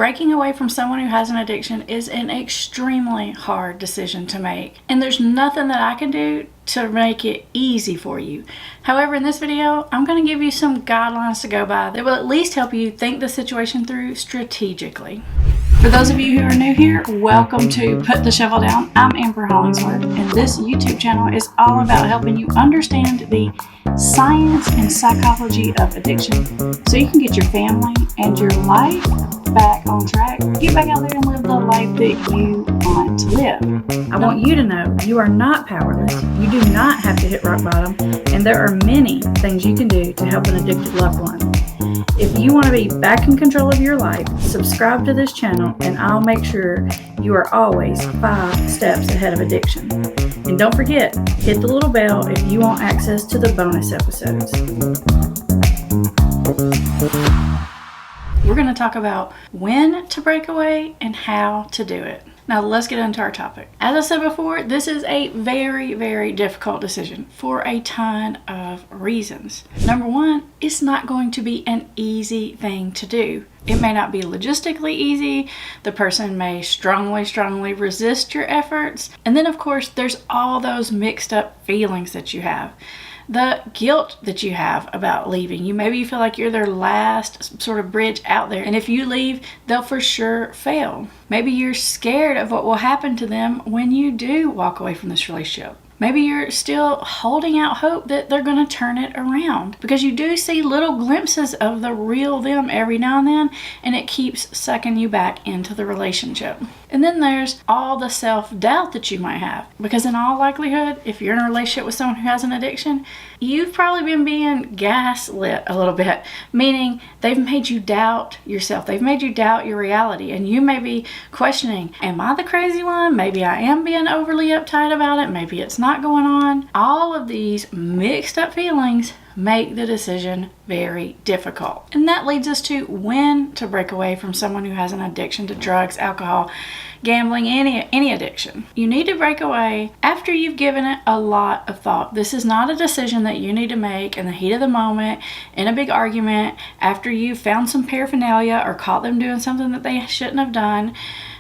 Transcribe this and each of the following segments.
Breaking away from someone who has an addiction is an extremely hard decision to make, and there's nothing that I can do to make it easy for you. However, in this video, I'm going to give you some guidelines to go by that will at least help you think the situation through strategically. For those of you who are new here, welcome to Put the Shovel Down. I'm Amber Hollingsworth, and this YouTube channel is all about helping you understand the science and psychology of addiction so you can get your family and your life back on track. Get back out there and live the life that you want to live. I want you to know you are not powerless. You do not have to hit rock bottom, and there are many things you can do to help an addicted loved one. If you want to be back in control of your life, subscribe to this channel and I'll make sure you are always 5 steps ahead of addiction. And don't forget, hit the little bell if you want access to the bonus episodes. We're going to talk about when to break away and how to do it. Now let's get into our topic. As I said before, this is a very, very difficult decision for a ton of reasons. Number one, it's not going to be an easy thing to do. It may not be logistically easy. The person may strongly resist your efforts. And then of course, there's all those mixed up feelings that you have. The guilt that you have about leaving. Maybe you feel like you're their last sort of bridge out there. And if you leave, they'll for sure fail. Maybe you're scared of what will happen to them when you do walk away from this relationship. Maybe you're still holding out hope that they're going to turn it around because you do see little glimpses of the real them every now and then, and it keeps sucking you back into the relationship. And then there's all the self-doubt that you might have because in all likelihood, if you're in a relationship with someone who has an addiction, you've probably been being gaslit a little bit, meaning they've made you doubt yourself. They've made you doubt your reality, and you may be questioning, am I the crazy one? Maybe I am being overly uptight about it. Maybe it's not going on. All of these mixed up feelings make the decision very difficult. And that leads us to when to break away from someone who has an addiction to drugs, alcohol, gambling, any addiction. You need to break away after you've given it a lot of thought. This is not a decision that you need to make in the heat of the moment, in a big argument, after you've found some paraphernalia or caught them doing something that they shouldn't have done.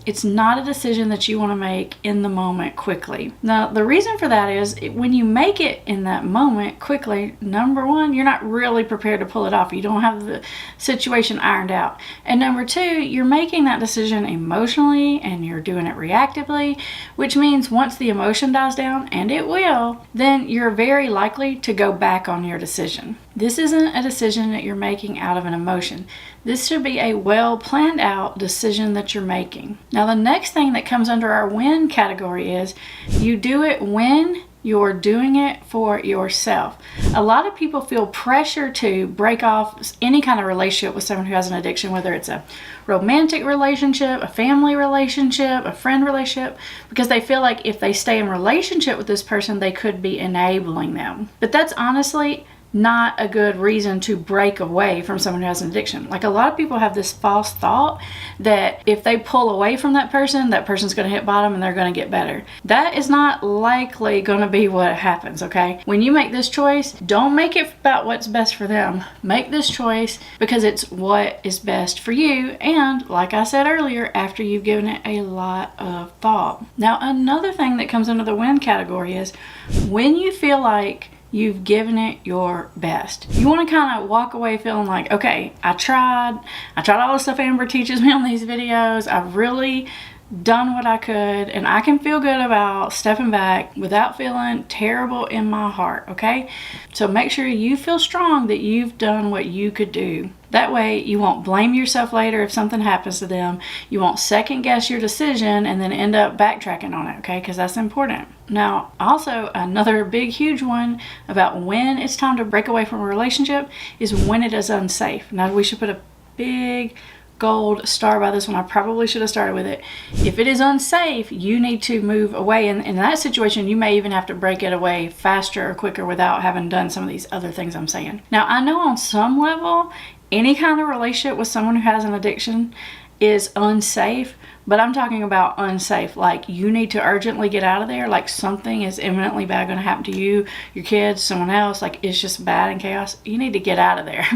It's not a decision that you want to make in the moment quickly. Now, the reason for that is when you make it in that moment quickly, number one, you're not really prepared to pull it off. You don't have the situation ironed out. And number two, you're making that decision emotionally and you're doing it reactively, which means once the emotion dies down, and it will, then you're very likely to go back on your decision. This isn't a decision that you're making out of an emotion. This should be a well planned out decision that you're making. Now, the next thing that comes under our when category is you do it when you're doing it for yourself. A lot of people feel pressure to break off any kind of relationship with someone who has an addiction, whether it's a romantic relationship, a family relationship, a friend relationship, because they feel like if they stay in relationship with this person, they could be enabling them. But that's honestly not a good reason to break away from someone who has an addiction. Like, a lot of people have this false thought that if they pull away from that person's going to hit bottom and they're going to get better. That is not likely going to be what happens, okay? When you make this choice, don't make it about what's best for them. Make this choice because it's what is best for you, and like I said earlier, after you've given it a lot of thought. Now, another thing that comes under the when category is when you feel like you've given it your best. You want to kind of walk away feeling like, okay, I tried all the stuff Amber teaches me on these videos. I've really done what I could, and I can feel good about stepping back without feeling terrible in my heart, okay? So make sure you feel strong that you've done what you could do. That way you won't blame yourself later if something happens to them. You won't second guess your decision and then end up backtracking on it, okay? Because that's important. Now, also another big, huge one about when it's time to break away from a relationship is when it is unsafe. Now, we should put a big gold star by this one. I probably should have started with it. If it is unsafe, you need to move away. And in that situation, you may even have to break it away faster or quicker without having done some of these other things I'm saying. Now, I know on some level, any kind of relationship with someone who has an addiction is unsafe, but I'm talking about unsafe. Like, you need to urgently get out of there. Like, something is imminently bad going to happen to you, your kids, someone else. Like, it's just bad and chaos. You need to get out of there.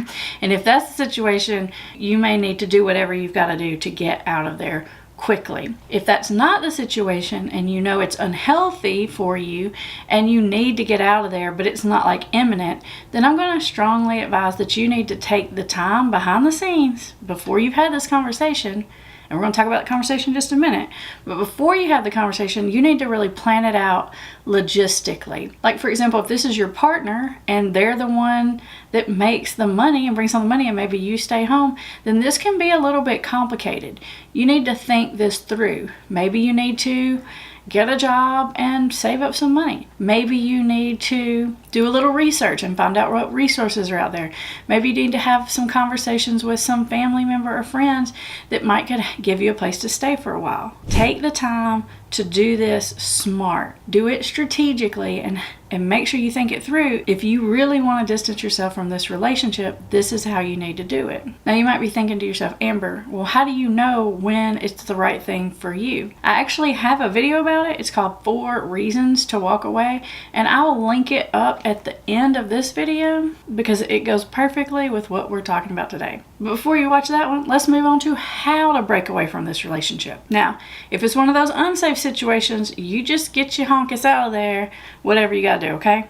And if that's the situation, you may need to do whatever you've got to do to get out of there quickly. If that's not the situation and you know it's unhealthy for you and you need to get out of there, but it's not like imminent, then I'm going to strongly advise that you need to take the time behind the scenes before you've had this conversation. And we're going to talk about the conversation in just a minute. But before you have the conversation, you need to really plan it out logistically. Like, for example, if this is your partner and they're the one that makes the money and brings home the money and maybe you stay home, then this can be a little bit complicated. You need to think this through. Maybe you need to get a job and save up some money. Maybe you need to do a little research and find out what resources are out there. Maybe you need to have some conversations with some family member or friends that might could give you a place to stay for a while. Take the time to do this smart. Do it strategically and make sure you think it through. If you really want to distance yourself from this relationship, this is how you need to do it. Now, you might be thinking to yourself, Amber, well, how do you know when it's the right thing for you? I actually have a video about it. It's called 4 Reasons to Walk Away, and I will link it up at the end of this video because it goes perfectly with what we're talking about today. But before you watch that one, let's move on to how to break away from this relationship. Now, if it's one of those unsafe situations, you just get your honkus out of there, whatever you gotta do, okay?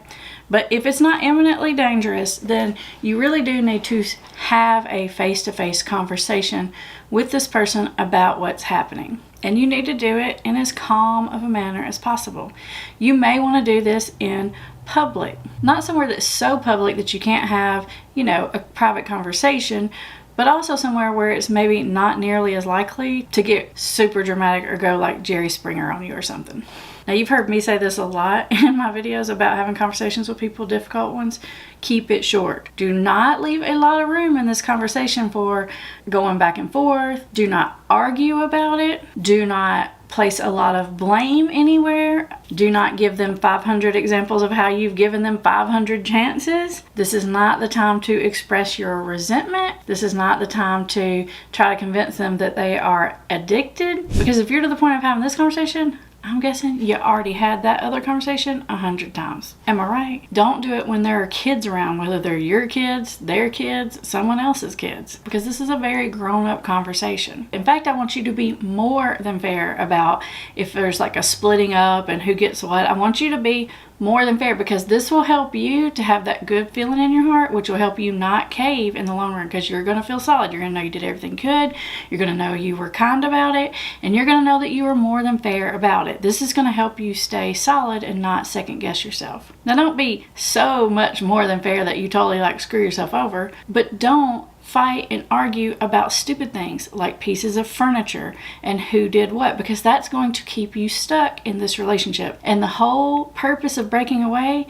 But if it's not imminently dangerous, then you really do need to have a face-to-face conversation with this person about what's happening. And you need to do it in as calm of a manner as possible. You may want to do this in public, not somewhere that's so public that you can't have, a private conversation, but also somewhere where it's maybe not nearly as likely to get super dramatic or go like Jerry Springer on you or something. Now, you've heard me say this a lot in my videos about having conversations with people, difficult ones. Keep it short. Do not leave a lot of room in this conversation for going back and forth. Do not argue about it. Do not place a lot of blame anywhere. Do not give them 500 examples of how you've given them 500 chances. This is not the time to express your resentment. This is not the time to try to convince them that they are addicted. Because if you're to the point of having this conversation, I'm guessing you already had that other conversation 100 times. Am I right? Don't do it when there are kids around, whether they're your kids, their kids, someone else's kids, because this is a very grown-up conversation. In fact, I want you to be more than fair about if there's like a splitting up and who gets what. I want you to be more than fair, because this will help you to have that good feeling in your heart, which will help you not cave in the long run, because you're going to feel solid. You're going to know you did everything good. You're going to know you were kind about it, and you're going to know that you were more than fair about it. This is going to help you stay solid and not second guess yourself. Now, don't be so much more than fair that you totally like screw yourself over, but don't fight and argue about stupid things like pieces of furniture and who did what, because that's going to keep you stuck in this relationship. And the whole purpose of breaking away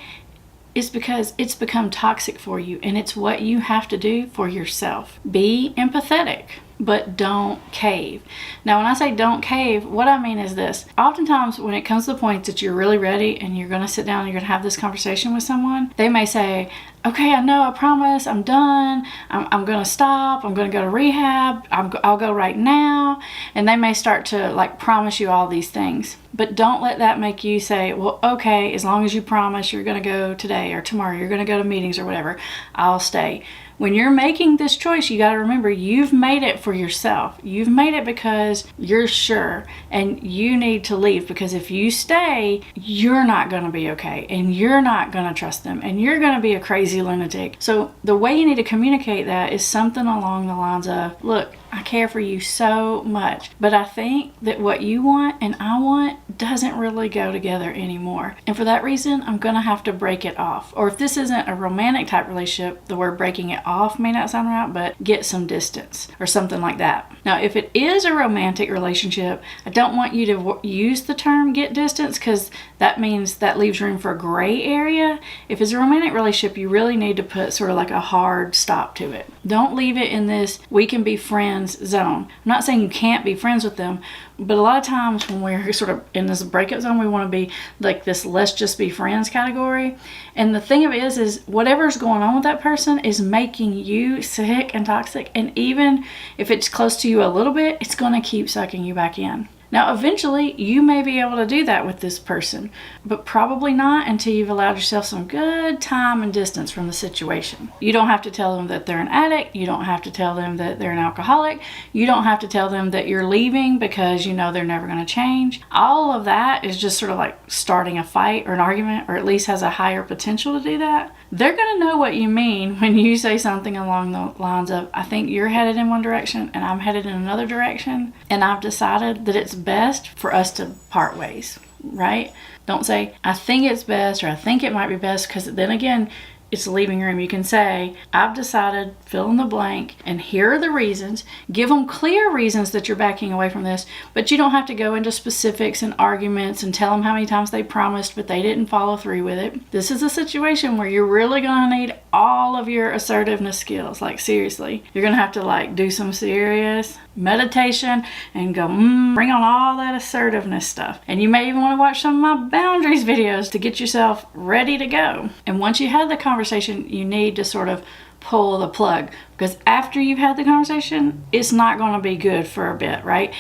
is because it's become toxic for you, and it's what you have to do for yourself. Be empathetic, but don't cave. Now, when I say don't cave, what I mean is this. Oftentimes, when it comes to the point that you're really ready and you're going to sit down and you're going to have this conversation with someone, they may say, okay, I know, I promise, I'm done, I'm going to stop, I'm going to go to rehab, I'll go right now. And they may start to like promise you all these things. But don't let that make you say, well, okay, as long as you promise you're going to go today or tomorrow, you're going to go to meetings or whatever, I'll stay. When you're making this choice, you got to remember you've made it for yourself. You've made it because you're sure, and you need to leave, because if you stay, you're not going to be okay, and you're not going to trust them, and you're going to be a crazy lunatic. So the way you need to communicate that is something along the lines of, look, I care for you so much, but I think that what you want and I want doesn't really go together anymore. And for that reason, I'm going to have to break it off. Or if this isn't a romantic type relationship, the word breaking it off may not sound right, but get some distance or something like that. Now, if it is a romantic relationship, I don't want you to use the term get distance, because that means that leaves room for a gray area. If it's a romantic relationship, you really need to put sort of like a hard stop to it. Don't leave it in this we can be friends zone. I'm not saying you can't be friends with them, But a lot of times when we're sort of in this breakup zone, we want to be like this let's just be friends category. And the thing of it is whatever's going on with that person is making you sick and toxic. And even if it's close to you a little bit, it's going to keep sucking you back in. Now, eventually, you may be able to do that with this person, but probably not until you've allowed yourself some good time and distance from the situation. You don't have to tell them that they're an addict. You don't have to tell them that they're an alcoholic. You don't have to tell them that you're leaving because you know they're never going to change. All of that is just sort of like starting a fight or an argument, or at least has a higher potential to do that. They're going to know what you mean when you say something along the lines of, I think you're headed in one direction and I'm headed in another direction, and I've decided that it's best for us to part ways, right? Don't say, I think it's best, or I think it might be best, because then again, it's leaving room. You can say, I've decided, fill in the blank, and here are the reasons. Give them clear reasons that you're backing away from this, but you don't have to go into specifics and arguments and tell them how many times they promised but they didn't follow through with it. This is a situation where you're really going to need all of your assertiveness skills. Like, seriously, you're going to have to like do some serious meditation and go, bring on all that assertiveness stuff. And you may even want to watch some of my boundaries videos to get yourself ready to go. And once you have the conversation, you need to sort of pull the plug, because after you've had the conversation, it's not going to be good for a bit, right?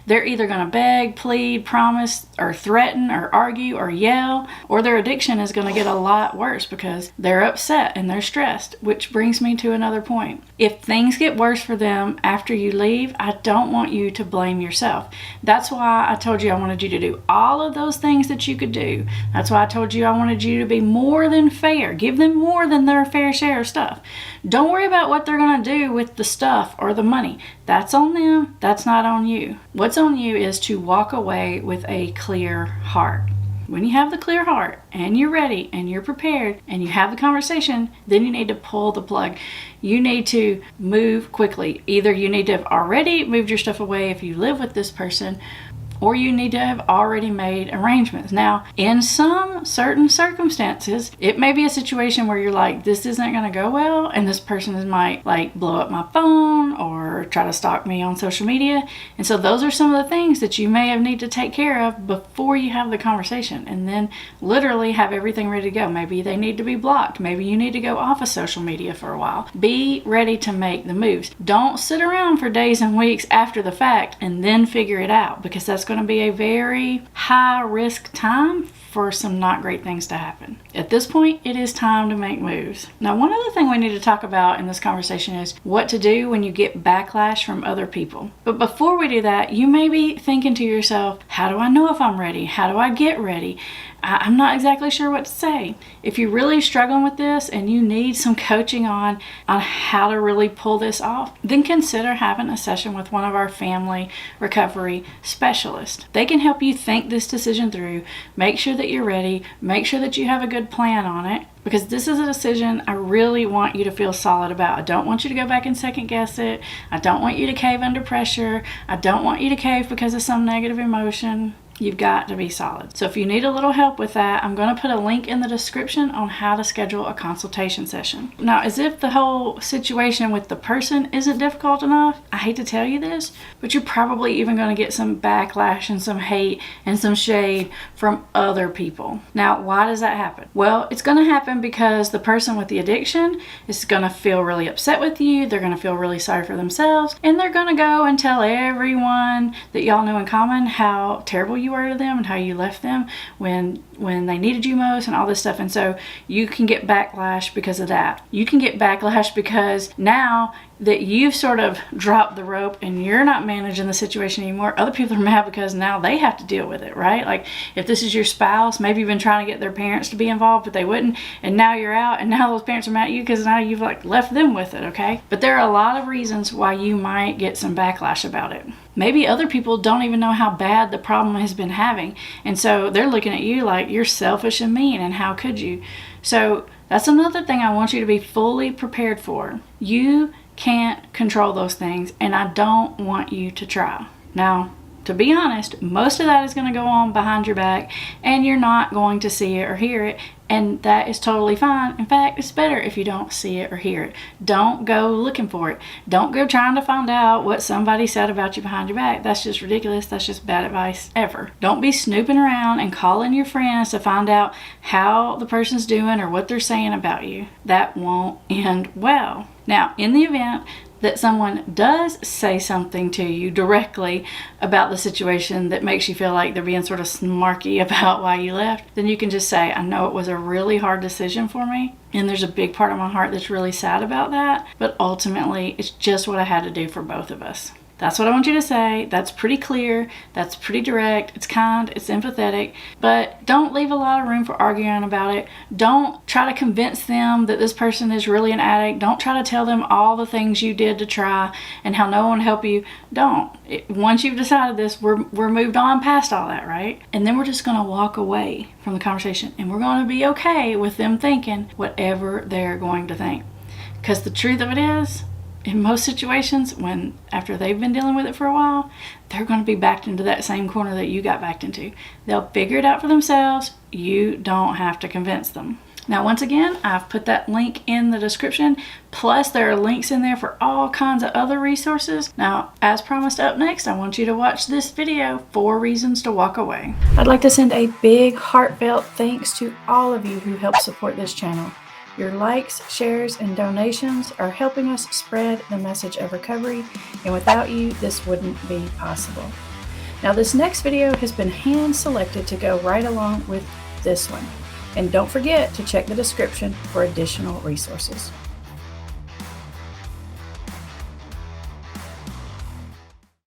They're either going to beg, plead, promise, or threaten, or argue, or yell, or their addiction is going to get a lot worse because they're upset and they're stressed, which brings me to another point. If things get worse for them after you leave, I don't want you to blame yourself. That's why I told you I wanted you to do all of those things that you could do. That's why I told you I wanted you to be more than fair. Give them more than their fair share of stuff. Don't worry about what they're going to do with the stuff or the money. That's on them. That's not on you. What's on you is to walk away with a clear heart. When you have the clear heart and you're ready and you're prepared and you have the conversation, then you need to pull the plug. You need to move quickly. Either you need to have already moved your stuff away if you live with this person, or you need to have already made arrangements. Now, in some certain circumstances, it may be a situation where you're like, this isn't going to go well, and this person might like blow up my phone or try to stalk me on social media. And so those are some of the things that you may have need to take care of before you have the conversation, and then literally have everything ready to go. Maybe they need to be blocked. Maybe you need to go off of social media for a while. Be ready to make the moves. Don't sit around for days and weeks after the fact and then figure it out, because that's going to be a very high risk time for some not great things to happen. At this point, it is time to make moves. Now, one other thing we need to talk about in this conversation is what to do when you get backlash from other people. But before we do that, you may be thinking to yourself, how do I know if I'm ready? How do I get ready? I'm not exactly sure what to say. If you're really struggling with this and you need some coaching on how to really pull this off, then consider having a session with one of our family recovery specialists. They can help you think this decision through, make sure that you're ready, make sure that you have a good plan on it, because this is a decision I really want you to feel solid about. I don't want you to go back and second guess it. I don't want you to cave under pressure. I don't want you to cave because of some negative emotion. You've got to be solid. So if you need a little help with that, I'm going to put a link in the description on how to schedule a consultation session. Now, as if the whole situation with the person isn't difficult enough, I hate to tell you this, but you're probably even going to get some backlash and some hate and some shade from other people. Now, why does that happen? Well, it's going to happen because the person with the addiction is going to feel really upset with you. They're going to feel really sorry for themselves, and they're going to go and tell everyone that y'all know in common how terrible you were to them and how you left them when they needed you most and all this stuff. And so you can get backlash because of that. You can get backlash because now that you've sort of dropped the rope and you're not managing the situation anymore, other people are mad because now they have to deal with it, right? Like if this is your spouse, maybe you've been trying to get their parents to be involved, but they wouldn't, and now you're out and now those parents are mad at you because now you've like left them with it, okay? But there are a lot of reasons why you might get some backlash about it. Maybe other people don't even know how bad the problem has been having, and so they're looking at you like you're selfish and mean and how could you? So that's another thing I want you to be fully prepared for. You can't control those things, and I don't want you to try. Now, to be honest, most of that is going to go on behind your back, and you're not going to see it or hear it, And that is totally fine. In fact, it's better if you don't see it or hear it. Don't go looking for it. Don't go trying to find out what somebody said about you behind your back. That's just ridiculous. That's just bad advice ever. Don't be snooping around and calling your friends to find out how the person's doing or what they're saying about you. That won't end well. Now, in the event that someone does say something to you directly about the situation that makes you feel like they're being sort of snarky about why you left, then you can just say, I know it was a really hard decision for me, and there's a big part of my heart that's really sad about that, but ultimately it's just what I had to do for both of us. That's what I want you to say. That's pretty clear. That's pretty direct. It's kind. It's empathetic. But don't leave a lot of room for arguing about it. Don't try to convince them that this person is really an addict. Don't try to tell them all the things you did to try and how no one helped you. Don't. Once you've decided this, we're moved on past all that, right? And then we're just going to walk away from the conversation, and we're going to be okay with them thinking whatever they're going to think. Because the truth of it is, in most situations, when after they've been dealing with it for a while, they're going to be backed into that same corner that you got backed into. They'll figure it out for themselves. You don't have to convince them. Now, once again, I've put that link in the description. Plus, there are links in there for all kinds of other resources. Now, as promised, up next, I want you to watch this video, 4 Reasons to Walk Away. I'd like to send a big, heartfelt thanks to all of you who help support this channel. Your likes, shares, and donations are helping us spread the message of recovery, and without you, this wouldn't be possible. Now, this next video has been hand-selected to go right along with this one. And don't forget to check the description for additional resources.